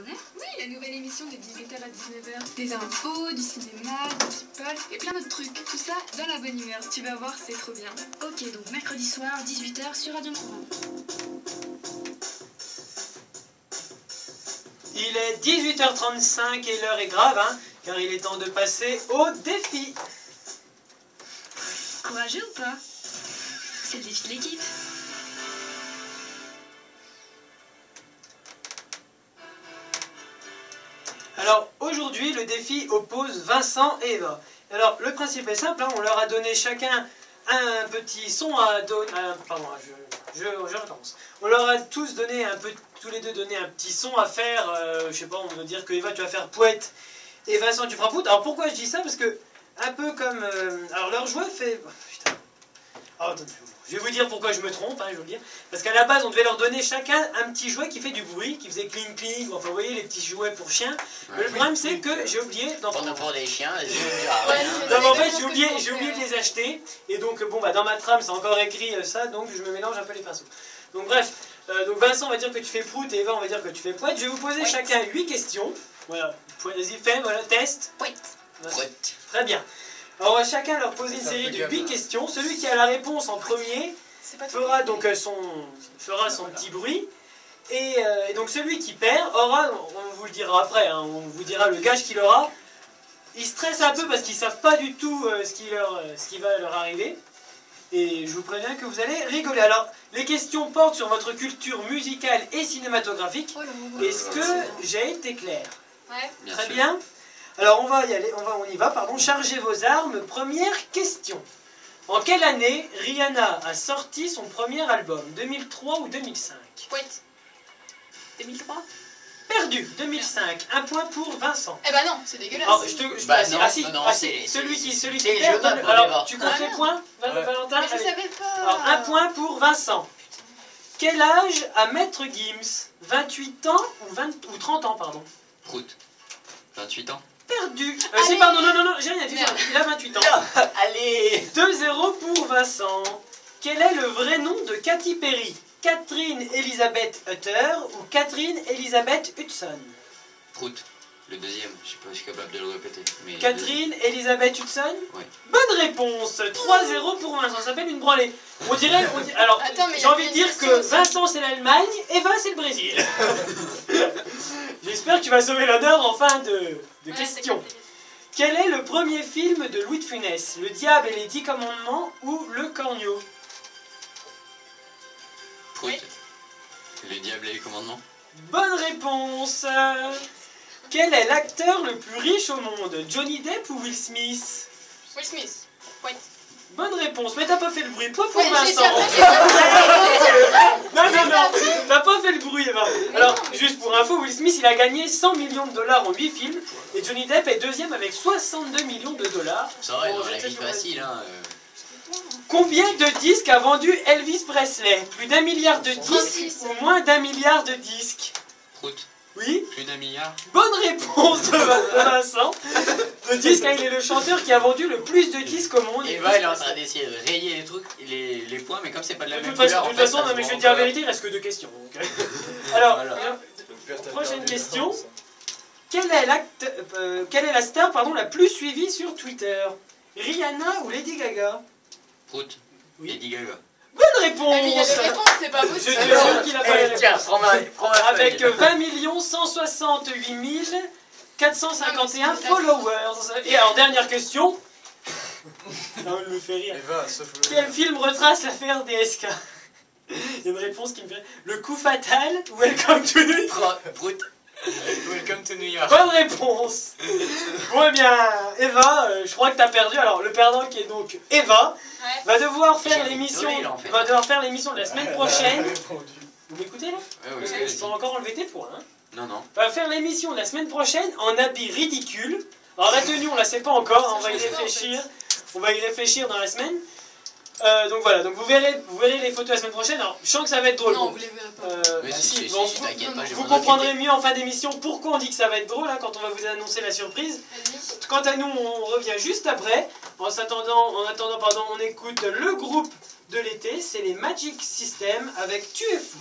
extraordinaire. Oui, la nouvelle émission de 18h à 19h. Des infos, du cinéma, des people et plein d'autres trucs. Tout ça dans la bonne humeur. Tu vas voir, c'est trop bien. Ok, donc mercredi soir, 18h sur Radio Notre-Dame. Il est 18h35 et l'heure est grave, hein, car il est temps de passer au défi. Courageux ou pas? C'est le défi de l'équipe. Alors aujourd'hui, le défi oppose Vincent et Eva. Alors le principe est simple, hein, on leur a donné chacun un petit son à donner. Pardon, je recommence. On leur a tous donné tous les deux donné un petit son à faire. Je sais pas, on veut dire que Eva tu vas faire poète et Vincent tu feras pout. Alors pourquoi je dis ça? Parce que un peu comme alors leur jouet fait. Oh, putain. Oh, attendez. Je vais vous dire pourquoi je me trompe, hein, je vais vous dire. Parce qu'à la base, on devait leur donner chacun un petit jouet qui fait du bruit, qui faisait cling cling, enfin vous voyez les petits jouets pour chiens. Ouais, mais le problème c'est que j'ai oublié d'en prendre. Pour des chiens, non mais en fait j'ai oublié de les acheter. Et donc bon bah dans ma trame c'est encore écrit ça, donc je me mélange un peu les pinceaux. Donc bref, donc Vincent on va dire que tu fais prout et Eva on va dire que tu fais poète. Je vais vous poser chacun 8 questions. Voilà, vas-y fais, voilà, test. Poète. Très bien. Alors on va chacun leur poser une série de 8 questions. Celui qui a la réponse en premier fera donc son petit bruit. Et donc celui qui perd aura, on vous le dira après, hein, on vous dira le gage qu'il aura. Ils stressent un peu parce qu'ils ne savent pas du tout ce qui va leur arriver. Et je vous préviens que vous allez rigoler. Alors les questions portent sur votre culture musicale et cinématographique. Est-ce que j'ai été clair? Ouais. Très bien. Alors on y va, pardon. Chargez vos armes. Première question. En quelle année Rihanna a sorti son premier album? 2003 ou 2005? Poète. 2003. Perdu. 2005. Un point pour Vincent. Eh ben non, c'est dégueulasse. Alors, celui qui perd. Alors tu comptes les points, Valentin? Mais je savais pas. Alors un point pour Vincent. Quel âge a Maître Gims? 28 ans ou 30 ans, pardon? Prout. 28 ans. Perdu. Si, pardon, non, j'ai rien dit. Il a 28 ans. Allez. 2-0 pour Vincent. Quel est le vrai nom de Katy Perry? Catherine Elizabeth Hutter ou Catherine Elizabeth Hudson? Prout. Le deuxième, je sais pas, je suis capable de le répéter. Mais Catherine Elizabeth Hudson? Oui. Bonne réponse. 3-0 pour Vincent. Ça s'appelle une branlée. On dirait. Alors, j'ai envie de dire que Vincent c'est l'Allemagne, Eva c'est le Brésil. J'espère que tu vas sauver l'honneur en fin de question. Quel est le premier film de Louis de Funès? Le Diable et les 10 Commandements ou Le Cornio? Prout. Le Diable et les Commandements. Bonne réponse. Quel est l'acteur le plus riche au monde? Johnny Depp ou Will Smith? Will Smith. Ouais. Bonne réponse, mais t'as pas fait le bruit, pas pour Ouais, Vincent. Non, t'as pas fait le bruit, Eva. Alors, juste pour info, Will Smith, il a gagné 100 millions de dollars en 8 films, et Johnny Depp est deuxième avec 62 millions de dollars. Ça va, dans la vie facile, hein. Combien de disques a vendu Elvis Presley? Plus d'1 milliard de disques ou moins d'1 milliard de disques? Prout. Oui? Plus d'1 milliard. Bonne réponse de Vincent. Le disque, il est le chanteur qui a vendu le plus de disques au monde. Eva, elle est en train d'essayer de rayer les trucs, les points, mais comme c'est pas de la même couleur. De toute façon, non, mais je vais te dire la vérité, il reste que 2 questions. Donc. Alors, prochaine question. Quelle est la star la plus suivie sur Twitter? Rihanna ou Lady Gaga? Prout. Oui. Lady Gaga. Bonne réponse. Il y a des réponses, c'est pas possible. Je te jure qu'il a pas les réponses. Tiens, prends ma Avec 20 168 451 followers. Et alors, dernière question. Non, il me fait rire. Quel film retrace l'affaire DSK? Il y a une réponse qui me fait rire. Le coup fatal ou Welcome to New York? Prout. Welcome to New York. Bonne réponse. Bon, eh bien, Eva, je crois que tu as perdu. Alors, le perdant qui est donc Eva, va devoir faire l'émission de la semaine prochaine. Vous m'écoutez là? Parce que je peux encore enlever tes points. Hein. Non. Va faire l'émission de la semaine prochaine en habit ridicule. Alors, la tenue, on la sait pas encore. Hein, on va y réfléchir. On va y réfléchir dans la semaine. Donc voilà, donc vous verrez les photos la semaine prochaine. Alors, je sens que ça va être drôle. Non, vous les verrez pas. T'inquiète pas, vous comprendrez mieux en fin d'émission pourquoi on dit que ça va être drôle hein, quand on va vous annoncer la surprise. Quant à nous, on revient juste après. En attendant, on écoute le groupe de l'été, c'est les Magic System avec Tu es fou.